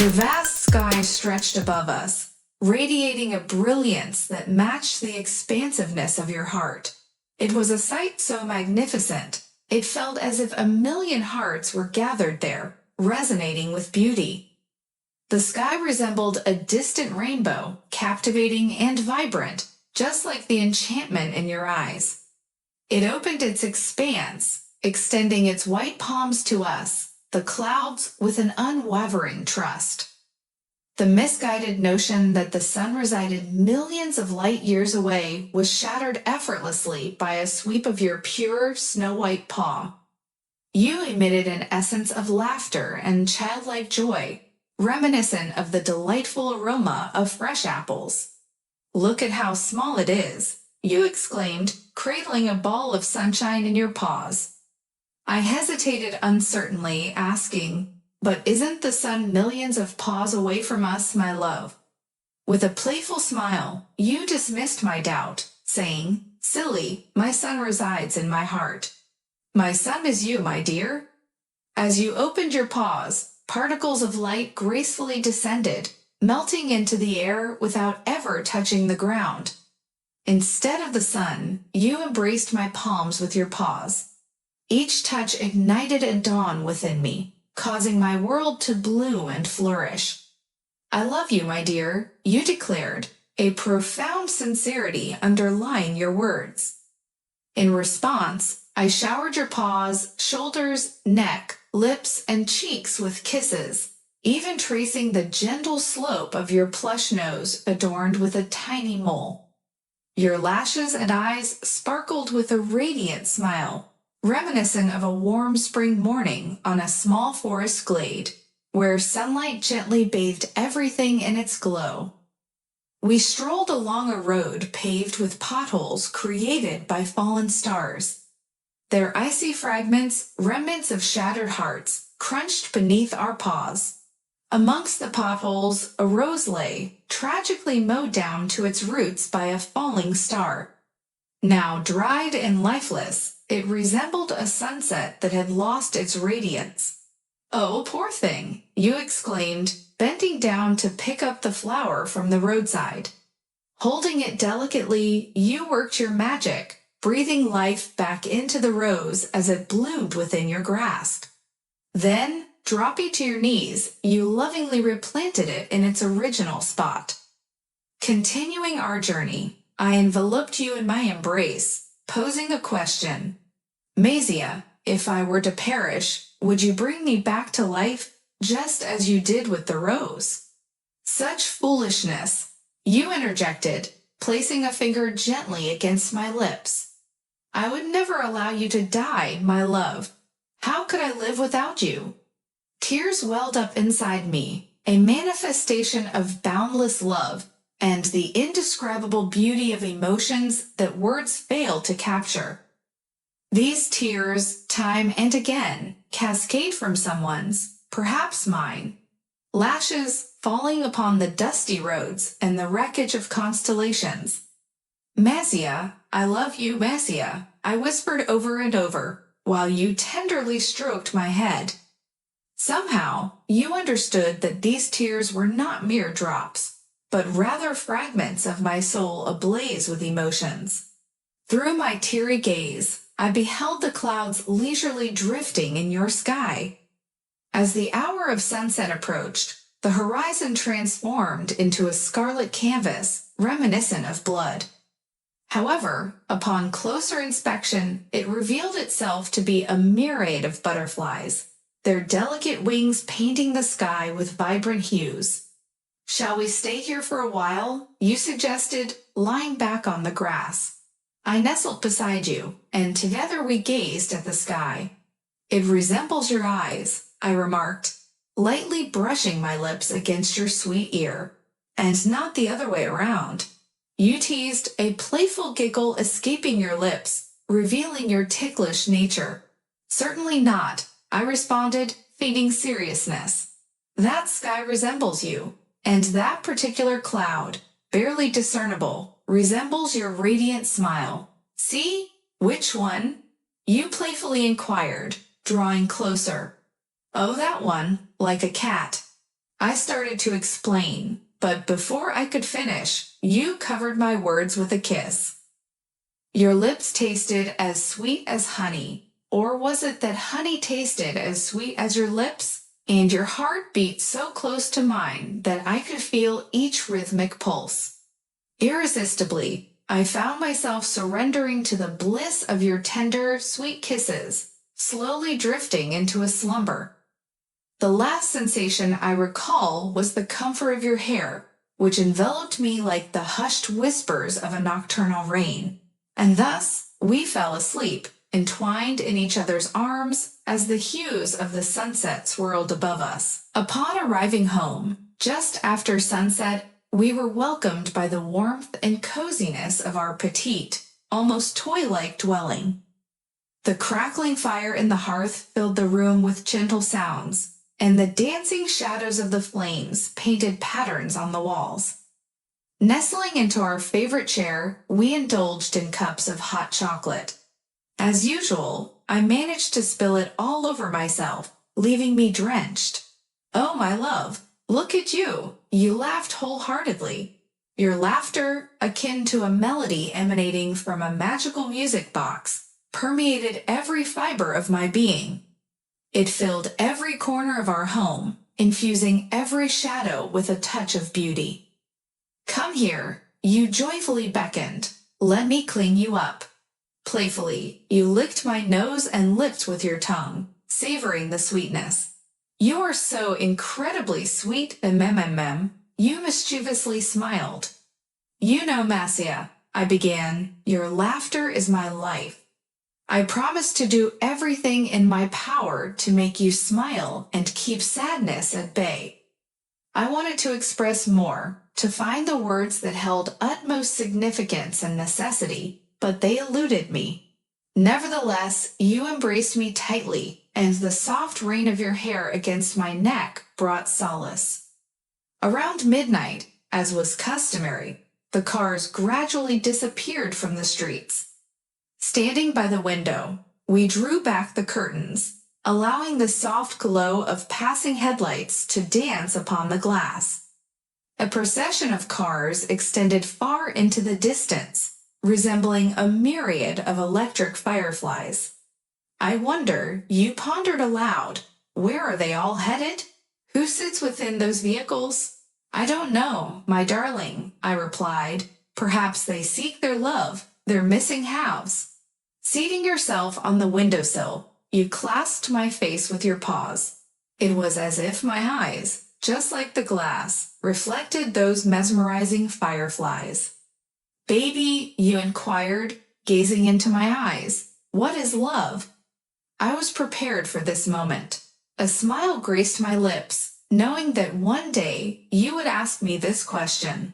The vast sky stretched above us, radiating a brilliance that matched the expansiveness of your heart. It was a sight so magnificent, it felt as if a million hearts were gathered there, resonating with beauty. The sky resembled a distant rainbow, captivating and vibrant, just like the enchantment in your eyes. It opened its expanse, extending its white palms to us, the clouds, with an unwavering trust. The misguided notion that the sun resided millions of light years away was shattered effortlessly by a sweep of your pure, snow-white paw. You emitted an essence of laughter and childlike joy, reminiscent of the delightful aroma of fresh apples. "Look at how small it is," you exclaimed, cradling a ball of sunshine in your paws. I hesitated uncertainly, asking, "But isn't the sun millions of paws away from us, my love?" With a playful smile, you dismissed my doubt, saying, "Silly, my sun resides in my heart." "My sun is you, my dear." As you opened your paws, particles of light gracefully descended, melting into the air without ever touching the ground. Instead of the sun, you embraced my palms with your paws. Each touch ignited a dawn within me, causing my world to bloom and flourish. "I love you, my dear," you declared, a profound sincerity underlying your words. In response, I showered your paws, shoulders, neck, lips, and cheeks with kisses, even tracing the gentle slope of your plush nose adorned with a tiny mole. Your lashes and eyes sparkled with a radiant smile, reminiscent of a warm spring morning on a small forest glade, where sunlight gently bathed everything in its glow. We strolled along a road paved with potholes created by fallen stars. Their icy fragments, remnants of shattered hearts, crunched beneath our paws. Amongst the potholes, a rose lay, tragically mowed down to its roots by a falling star. Now dried and lifeless, it resembled a sunset that had lost its radiance. "Oh, poor thing," you exclaimed, bending down to pick up the flower from the roadside. Holding it delicately, you worked your magic, breathing life back into the rose as it bloomed within your grasp. Then, dropping to your knees, you lovingly replanted it in its original spot. Continuing our journey, I enveloped you in my embrace, posing a question. "Maisie, if I were to perish, would you bring me back to life, just as you did with the rose?" "Such foolishness," you interjected, placing a finger gently against my lips. "I would never allow you to die, my love. How could I live without you?" Tears welled up inside me, a manifestation of boundless love and the indescribable beauty of emotions that words fail to capture. These tears, time and again, cascade from someone's, perhaps mine. Lashes falling upon the dusty roads and the wreckage of constellations. "Maisie, I love you, Maisie," I whispered over and over, while you tenderly stroked my head. Somehow, you understood that these tears were not mere drops, but rather fragments of my soul ablaze with emotions. Through my teary gaze, I beheld the clouds leisurely drifting in your sky. As the hour of sunset approached, the horizon transformed into a scarlet canvas reminiscent of blood. However, upon closer inspection, it revealed itself to be a myriad of butterflies, their delicate wings painting the sky with vibrant hues. "Shall we stay here for a while?" you suggested, lying back on the grass. I nestled beside you, and together we gazed at the sky. "It resembles your eyes," I remarked, lightly brushing my lips against your sweet ear. "And not the other way around." You teased, a playful giggle escaping your lips, revealing your ticklish nature. "Certainly not," I responded, feigning seriousness. "That sky resembles you, and that particular cloud, barely discernible, resembles your radiant smile. See? Which one?" You playfully inquired, drawing closer. "Oh, that one, like a cat." I started to explain, but before I could finish, you covered my words with a kiss. Your lips tasted as sweet as honey, or was it that honey tasted as sweet as your lips? And your heart beat so close to mine that I could feel each rhythmic pulse. Irresistibly, I found myself surrendering to the bliss of your tender, sweet kisses, slowly drifting into a slumber. The last sensation I recall was the comfort of your hair, which enveloped me like the hushed whispers of a nocturnal rain. And thus we fell asleep, entwined in each other's arms as the hues of the sunset swirled above us. Upon arriving home, just after sunset, we were welcomed by the warmth and coziness of our petite, almost toy-like dwelling. The crackling fire in the hearth filled the room with gentle sounds, and the dancing shadows of the flames painted patterns on the walls. Nestling into our favorite chair, we indulged in cups of hot chocolate. As usual, I managed to spill it all over myself, leaving me drenched. Oh, my love, look at you! You laughed wholeheartedly. Your laughter, akin to a melody emanating from a magical music box, permeated every fiber of my being. It filled every corner of our home, infusing every shadow with a touch of beauty. Come here, you joyfully beckoned. Let me clean you up. Playfully, you licked my nose and lips with your tongue, savoring the sweetness. You are so incredibly sweet, you mischievously smiled. You know, Marcia, I began, your laughter is my life. I promise to do everything in my power to make you smile and keep sadness at bay. I wanted to express more, to find the words that held utmost significance and necessity, but they eluded me. Nevertheless, you embraced me tightly, and the soft rain of your hair against my neck brought solace. Around midnight, as was customary, the cars gradually disappeared from the streets. Standing by the window, we drew back the curtains, allowing the soft glow of passing headlights to dance upon the glass. A procession of cars extended far into the distance, resembling a myriad of electric fireflies. I wonder, you pondered aloud, where are they all headed? Who sits within those vehicles? I don't know, my darling, I replied. Perhaps they seek their love, their missing halves. Seating yourself on the windowsill, you clasped my face with your paws. It was as if my eyes, just like the glass, reflected those mesmerizing fireflies. Baby, you inquired, gazing into my eyes, what is love? I was prepared for this moment. A smile graced my lips, knowing that one day you would ask me this question.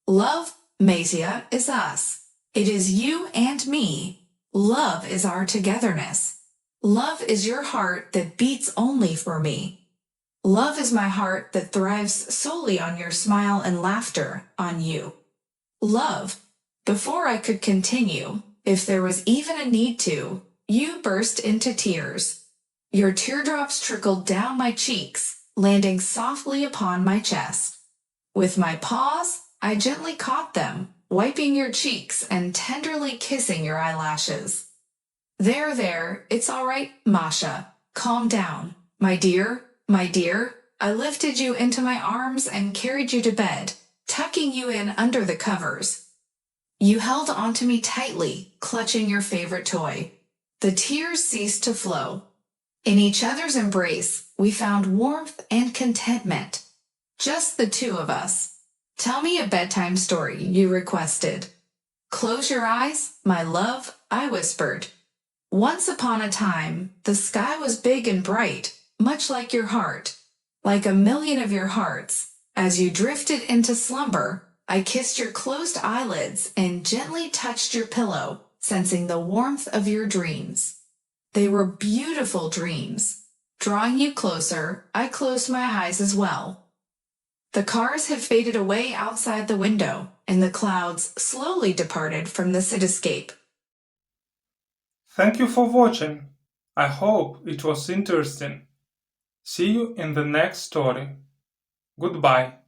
Love, Marcia, is us. It is you and me. Love is our togetherness. Love is your heart that beats only for me. Love is my heart that thrives solely on your smile and laughter, on you. Love. Before I could continue, if there was even a need to, you burst into tears. Your teardrops trickled down my cheeks, landing softly upon my chest. With my paws, I gently caught them, wiping your cheeks and tenderly kissing your eyelashes. There, it's all right, Masha. Calm down. My dear, I lifted you into my arms and carried you to bed, tucking you in under the covers. You held onto me tightly, clutching your favorite toy. The tears ceased to flow. In each other's embrace, we found warmth and contentment. Just the two of us. Tell me a bedtime story, you requested. Close your eyes, my love, I whispered. Once upon a time, the sky was big and bright, much like your heart, like a million of your hearts. As you drifted into slumber, I kissed your closed eyelids and gently touched your pillow, sensing the warmth of your dreams. They were beautiful dreams. Drawing you closer, I closed my eyes as well. The cars had faded away outside the window, and the clouds slowly departed from the cityscape. Thank you for watching. I hope it was interesting. See you in the next story. Goodbye.